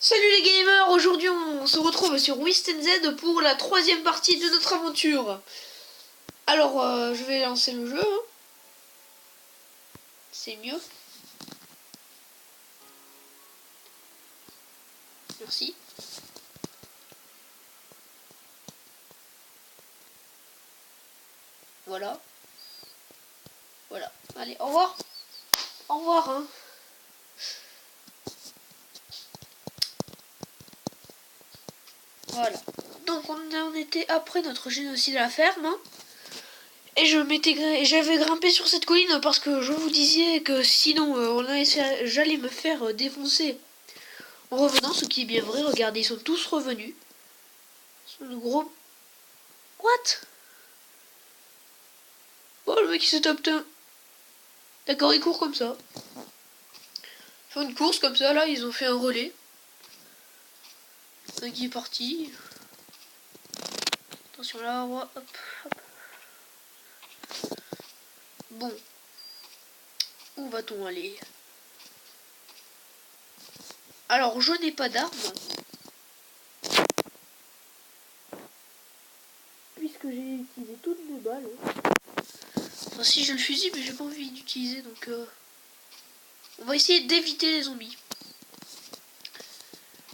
Salut les gamers, aujourd'hui on se retrouve sur WistNZ pour la troisième partie de notre aventure. Alors je vais lancer le jeu, hein. C'est mieux. Merci. Voilà. Voilà. Allez, au revoir. Au revoir, hein. Voilà. Donc on en était après notre génocide à la ferme, hein. Et j'avais grimpé sur cette colline parce que je vous disais que sinon j'allais me faire défoncer en revenant, ce qui est bien vrai. Regardez, ils sont tous revenus. Ils sont de gros... What? Oh, le mec il se tape un... D'accord, il court comme ça. Ils font une course comme ça, là, ils ont fait un relais. Un qui est parti. Attention là, hop, hop. Bon. Où va-t-on aller? Alors, je n'ai pas d'arme. Puisque j'ai utilisé toutes mes balles. Enfin, si j'ai le fusil, mais j'ai pas envie d'utiliser, donc... On va essayer d'éviter les zombies.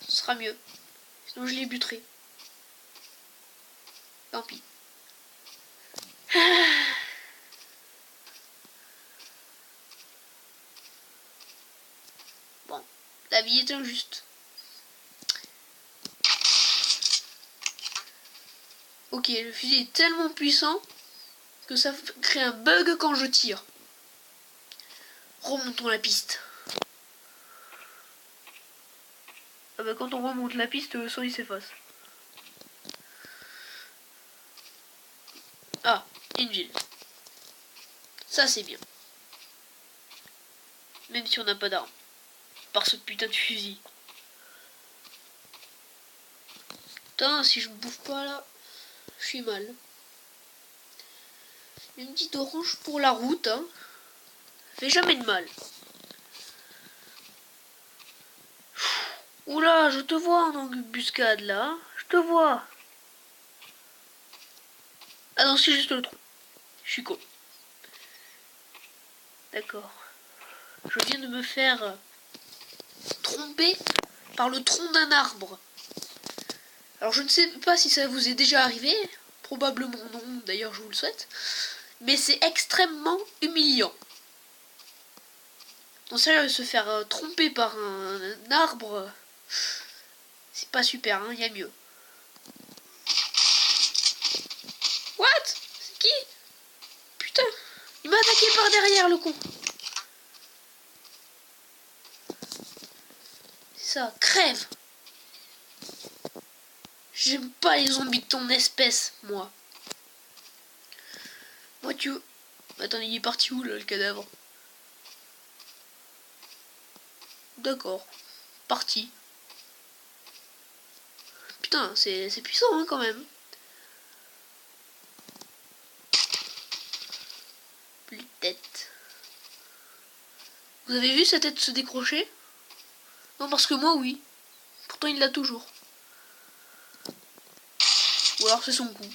Ce sera mieux. Sinon, je les buterai. Tant pis. Bon, la vie est injuste. Ok, le fusil est tellement puissant que ça crée un bug quand je tire. Remontons la piste. Ah bah quand on remonte la piste, le son il s'efface. Ah, une ville. Ça c'est bien. Même si on n'a pas d'armes. Par ce putain de fusil. Putain, si je me bouffe pas là, je suis mal. Une petite orange pour la route, hein. Fait jamais de mal. Oula, je te vois en embuscade là. Je te vois. Ah non, c'est juste le tronc. Je suis con. D'accord. Je viens de me faire tromper par le tronc d'un arbre. Alors je ne sais pas si ça vous est déjà arrivé. Probablement non, d'ailleurs je vous le souhaite. Mais c'est extrêmement humiliant. Non, sérieux, se faire tromper par un arbre, c'est pas super, hein, y a mieux. What? C'est qui? Putain, il m'a attaqué par derrière, le con. Ça, crève. J'aime pas les zombies de ton espèce, moi. Moi, tu... Attends, il est parti où, là, le cadavre? D'accord. Parti. Putain, c'est puissant, hein, quand même. Plus de tête. Vous avez vu sa tête se décrocher? Non, parce que moi, oui. Pourtant, il l'a toujours. Ou alors, c'est son coup.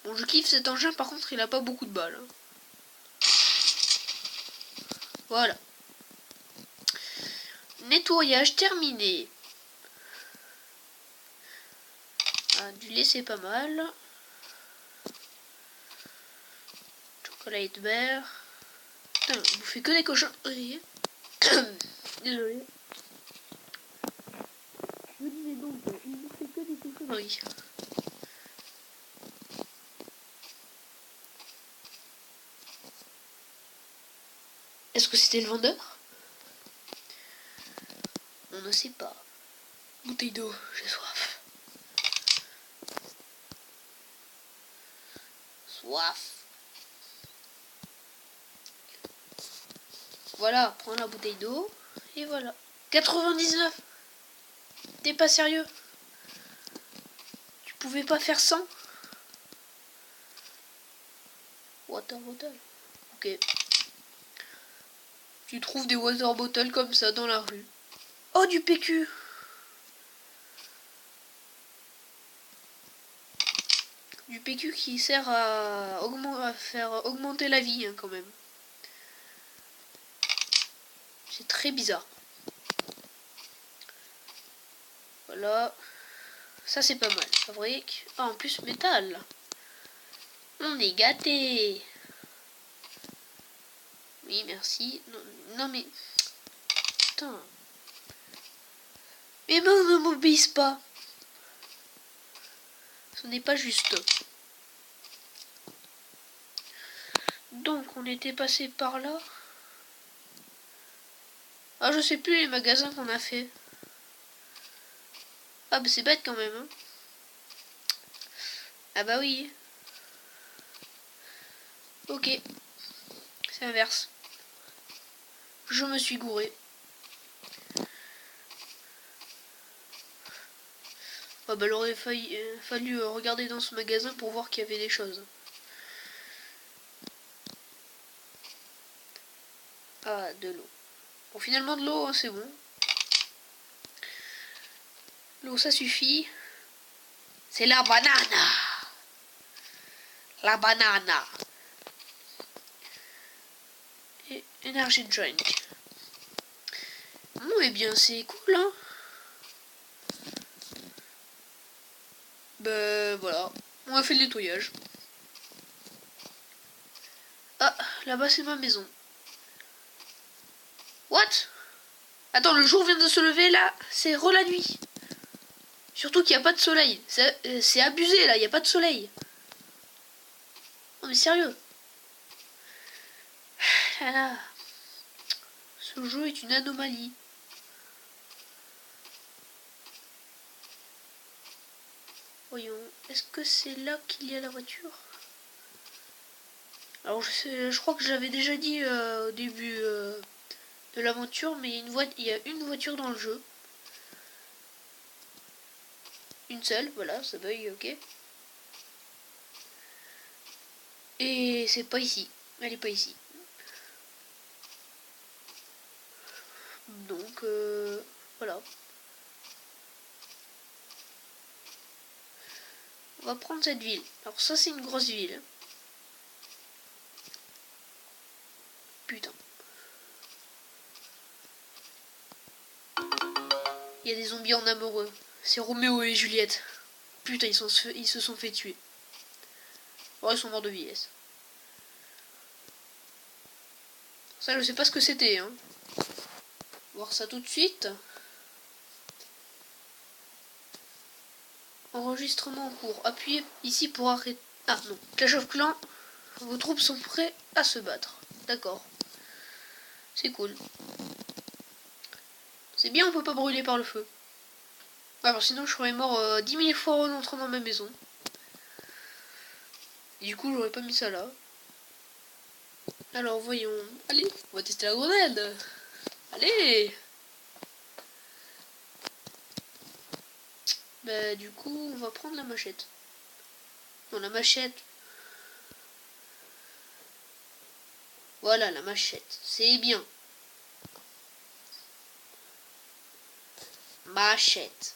Bon, je kiffe cet engin, par contre, il a pas beaucoup de balles. Voilà. Nettoyage terminé. Ah, du lait, c'est pas mal. Chocolat et de beurre. Putain, vous faites que des cochonneries. Désolé. Je vous disais donc, il vous fait que des cochonneries. Est-ce que c'était le vendeur? On ne sait pas. Bouteille d'eau, j'ai soif. Soif. Voilà, prends la bouteille d'eau. Et voilà. 99. T'es pas sérieux? Tu pouvais pas faire 100? Water bottle. Ok. Tu trouves des water bottles comme ça dans la rue. Oh, du PQ. Du PQ qui sert à faire augmenter la vie, hein, quand même. C'est très bizarre. Voilà. Ça, c'est pas mal. Fabrique. Ah, en plus, métal. On est gâté. Oui, merci. Non, non mais... Putain. Mes mains ne m'obéissent pas. Ce n'est pas juste. Donc, on était passé par là. Ah, je sais plus les magasins qu'on a fait. Ah, bah c'est bête quand même, hein. Ah bah oui. Ok. C'est inverse. Je me suis gouré. Ah bah il aurait fallu regarder dans ce magasin pour voir qu'il y avait des choses. Ah, de l'eau. Bon, finalement de l'eau, hein, c'est bon. L'eau, ça suffit. C'est la banane. La banane. Et energy drink. Bon, eh bien, c'est cool, hein. Ben, voilà. On a fait le nettoyage. Ah, là-bas, c'est ma maison. What? Attends, le jour vient de se lever, là. C'est la nuit. Surtout qu'il n'y a pas de soleil. C'est abusé, là. Il n'y a pas de soleil. Non, mais sérieux. Là, là. Ce jeu est une anomalie. Voyons, est-ce que c'est là qu'il y a la voiture? Alors je crois que j'avais déjà dit au début de l'aventure, mais il y a une voiture dans le jeu. Une seule, voilà, ça bug, ok. Et c'est pas ici, elle est pas ici. Donc voilà. On va prendre cette ville. Alors ça c'est une grosse ville. Putain. Il y a des zombies en amoureux. C'est Roméo et Juliette. Putain, ils se sont fait tuer. Oh, ils sont morts de vieillesse. Ça, je sais pas ce que c'était, hein. On va voir ça tout de suite. Enregistrement en cours. Appuyez ici pour arrêter. Ah non. Clash of Clans. Vos troupes sont prêts à se battre. D'accord. C'est cool. C'est bien, on peut pas brûler par le feu. Alors sinon je serais mort 10 000 fois en entrant dans ma maison. Et du coup j'aurais pas mis ça là. Alors voyons. Allez, on va tester la grenade. Allez. Bah du coup on va prendre la machette. Non, la machette. Voilà la machette. C'est bien. Machette.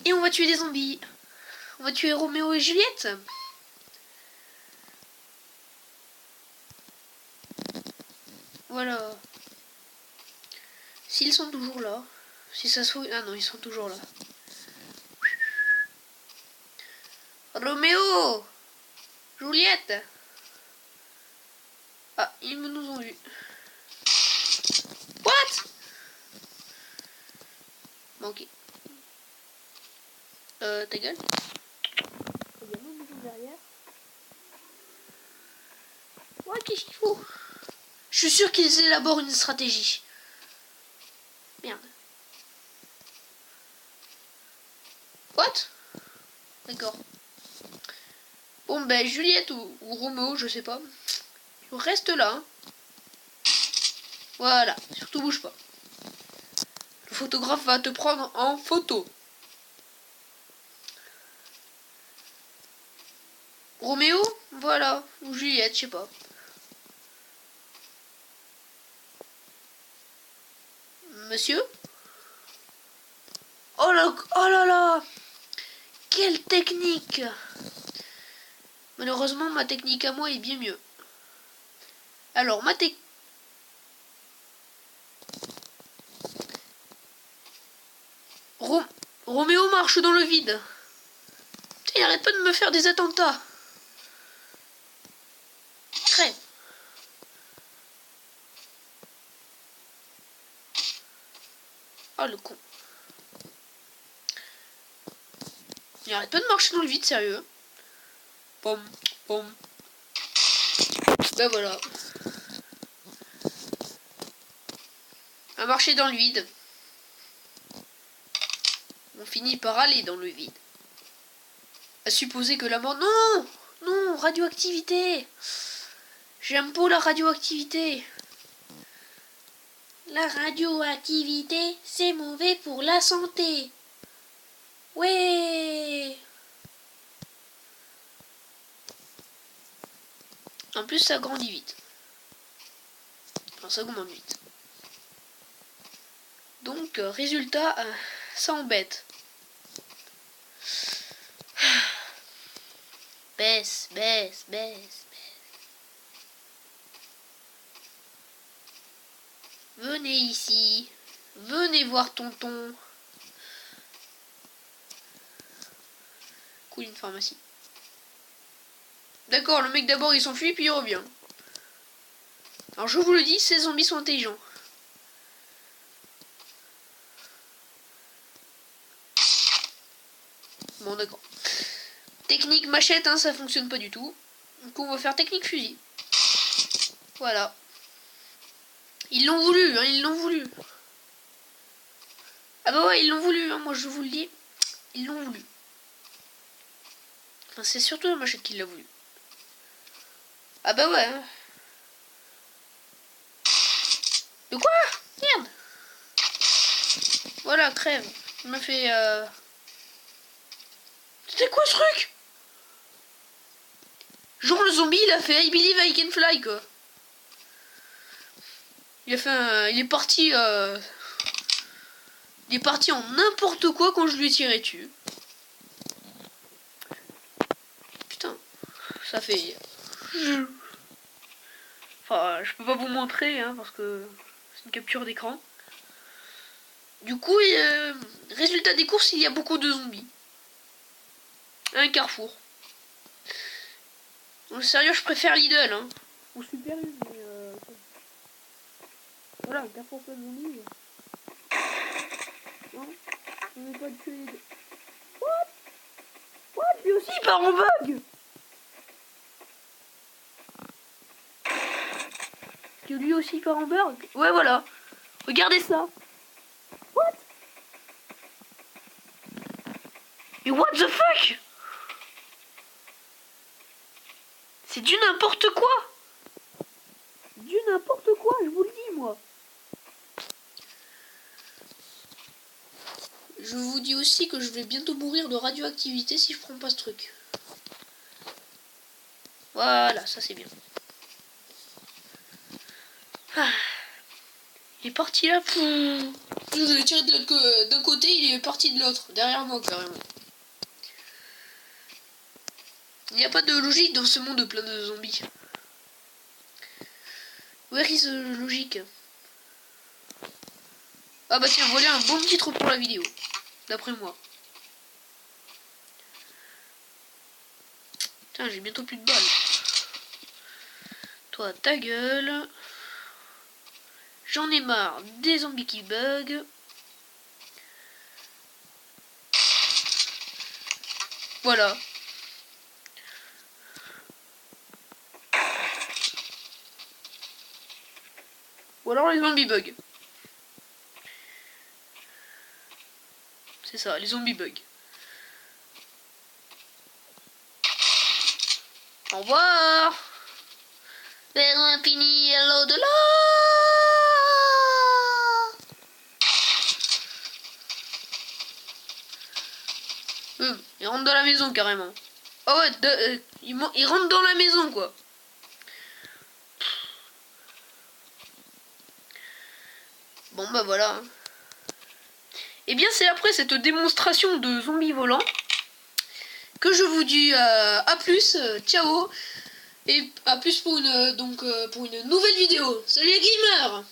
Et on va tuer des zombies. On va tuer Roméo et Juliette. Voilà. S'ils sont toujours là. Si ça se... Ah non, ils sont toujours là. Roméo! Juliette! Ah, ils nous ont vus. What? Bon, ok. Ta gueule? Ouais, qu'est-ce qu'il faut? Je suis sûr qu'ils élaborent une stratégie. Merde. What? D'accord. Bon, ben, Juliette ou Roméo, je sais pas. Reste là. Hein. Voilà. Surtout bouge pas. Le photographe va te prendre en photo. Roméo? Voilà. Ou Juliette, je sais pas. Monsieur? Oh là là! Quelle technique! Malheureusement, ma technique à moi est bien mieux. Alors, ma technique... Roméo marche dans le vide. Putain, il arrête pas de me faire des attentats. Crève. Oh, le con. Il arrête pas de marcher dans le vide, sérieux. Pom, pom. Ben voilà. À marcher dans le vide. On finit par aller dans le vide. À supposer que la mort... Non! Non, radioactivité! J'aime pas la radioactivité. La radioactivité, c'est mauvais pour la santé. Ouais! En plus, ça grandit vite. Enfin, ça augmente vite. Donc, résultat, ça embête. Baisse, baisse, baisse, baisse. Venez ici. Venez voir tonton. Cool, une pharmacie. D'accord, le mec d'abord il s'enfuit puis il revient. Alors je vous le dis, ces zombies sont intelligents. Bon d'accord. Technique machette, hein, ça fonctionne pas du tout. Donc on va faire technique fusil. Voilà. Ils l'ont voulu, hein, ils l'ont voulu. Ah bah ouais, ils l'ont voulu, hein, moi je vous le dis. Ils l'ont voulu. Enfin, c'est surtout la machette qui l'a voulu. Ah bah ouais. Hein. De quoi? Merde. Voilà, crève. Il m'a fait... C'était quoi ce truc? Genre le zombie il a fait I believe I can fly quoi. Il a fait il est parti il est parti en n'importe quoi quand je lui ai tiré dessus. Putain, ça fait... Enfin, je peux pas vous montrer hein, parce que c'est une capture d'écran. Du coup, résultat des courses, il y a beaucoup de zombies. Un carrefour. Donc, sérieux, je préfère Lidl. Hein. Ou Super U, mais voilà, un carrefour plein de zombies. Non, on n'est pas de tuer les deux. What? Lui aussi, il part en bug. Que lui aussi, il part en bug. Ouais, voilà. Regardez ça. What? Et what the fuck? C'est du n'importe quoi. Du n'importe quoi, je vous le dis, moi. Je vous dis aussi que je vais bientôt mourir de radioactivité si je prends pas ce truc. Voilà, ça c'est bien. Ah. Il est parti là. Je l'ai tiré d'un côté, il est parti de l'autre. Derrière moi, carrément. Il n'y a pas de logique dans ce monde plein de zombies. Where is the logique? Ah bah tiens, voilà un bon titre pour la vidéo. D'après moi. Putain, j'ai bientôt plus de balles. Toi, ta gueule. J'en ai marre des zombies qui bug. Voilà. Ou alors les zombies bug. C'est ça, les zombies bug. Au revoir. Vers l'infini et l'au-delà. Il rentre dans la maison carrément. Oh ouais, il rentre dans la maison quoi. Bon bah voilà. Et bien c'est après cette démonstration de zombies volants que je vous dis à plus, ciao, et à plus pour une nouvelle vidéo. Salut les gamers!